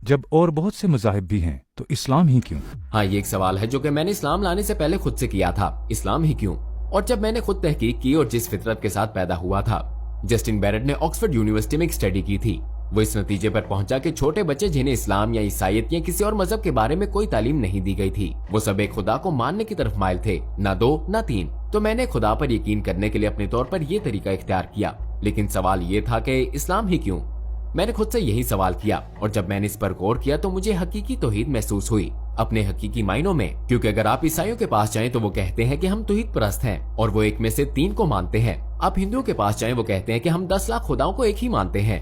جب اور بہت سے مذاہب بھی ہیں تو اسلام ہی کیوں؟ ہاں، یہ ایک سوال ہے جو کہ میں نے اسلام لانے سے پہلے خود سے کیا تھا، اسلام ہی کیوں؟ اور جب میں نے خود تحقیق کی اور جس فطرت کے ساتھ پیدا ہوا تھا، جسٹن بیرٹ نے آکسفورڈ یونیورسٹی میں ایک اسٹڈی کی تھی، وہ اس نتیجے پر پہنچا کہ چھوٹے بچے جنہیں اسلام یا عیسائیت یا کسی اور مذہب کے بارے میں کوئی تعلیم نہیں دی گئی تھی، وہ سب ایک خدا کو ماننے کی طرف مائل تھے، نہ دو نہ تین۔ تو میں نے خدا پر یقین کرنے کے لیے اپنے طور پر یہ طریقہ اختیار کیا، لیکن سوال یہ تھا کہ اسلام ہی کیوں؟ میں نے خود سے یہی سوال کیا، اور جب میں نے اس پر غور کیا تو مجھے حقیقی توحید محسوس ہوئی، اپنے حقیقی معنوں میں، کیونکہ اگر آپ عیسائیوں کے پاس جائیں تو وہ کہتے ہیں کہ ہم توحید پرست ہیں اور وہ ایک میں سے 3 کو مانتے ہیں۔ آپ ہندوؤں کے پاس جائیں، وہ کہتے ہیں کہ ہم 10 لاکھ خداؤں کو ایک ہی مانتے ہیں۔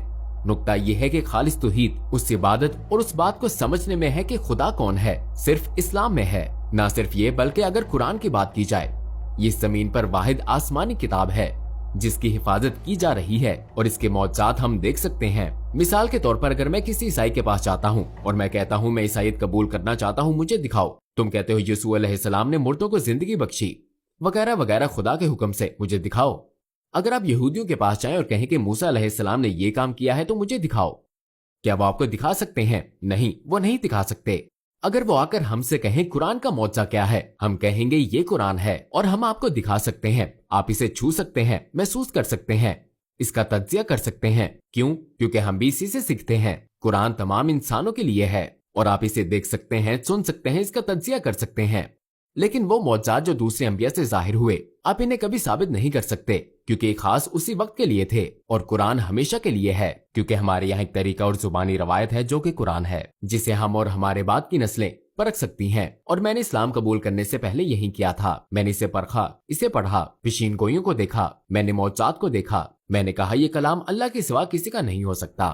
نقطہ یہ ہے کہ خالص توحید اس عبادت اور اس بات کو سمجھنے میں ہے کہ خدا کون ہے، صرف اسلام میں ہے۔ نہ صرف یہ، بلکہ اگر قرآن کی بات کی جائے، یہ زمین پر واحد آسمانی کتاب ہے جس کی حفاظت کی جا رہی ہے اور اس کے معجزات ہم دیکھ سکتے ہیں۔ مثال کے طور پر اگر میں کسی عیسائی کے پاس جاتا ہوں اور میں کہتا ہوں میں عیسائیت قبول کرنا چاہتا ہوں، مجھے دکھاؤ، تم کہتے ہو یسوع علیہ السلام نے مردوں کو زندگی بخشی وغیرہ وغیرہ خدا کے حکم سے، مجھے دکھاؤ۔ اگر آپ یہودیوں کے پاس جائیں اور کہیں کہ موسیٰ علیہ السلام نے یہ کام کیا ہے تو مجھے دکھاؤ، کیا وہ آپ کو دکھا سکتے ہیں؟ نہیں، وہ نہیں دکھا سکتے۔ اگر وہ آ کر ہم سے کہیں قرآن کا معجزہ کیا ہے، ہم کہیں گے یہ قرآن ہے اور ہم آپ کو دکھا سکتے ہیں، آپ اسے چھو سکتے ہیں، محسوس کر سکتے ہیں، اس کا تجزیہ کر سکتے ہیں۔ کیوں؟ کیونکہ ہم بھی اسی سے سیکھتے ہیں۔ قرآن تمام انسانوں کے لیے ہے اور آپ اسے دیکھ سکتے ہیں، سن سکتے ہیں، اس کا تجزیہ کر سکتے ہیں۔ لیکن وہ معجزات جو دوسرے انبیاء سے ظاہر ہوئے، آپ انہیں کبھی ثابت نہیں کر سکتے، کیونکہ یہ خاص اسی وقت کے لیے تھے، اور قرآن ہمیشہ کے لیے ہے، کیونکہ ہمارے یہاں ایک طریقہ اور زبانی روایت ہے جو کہ قرآن ہے، جسے ہم اور ہمارے بعد کی نسلیں پرکھ سکتی ہیں۔ اور میں نے اسلام قبول کرنے سے پہلے یہی کیا تھا، میں نے اسے پرکھا، اسے پڑھا، پیشین گوئیوں کو دیکھا، میں نے معجزات کو دیکھا، میں نے کہا یہ کلام اللہ کے سوا کسی کا نہیں ہو سکتا۔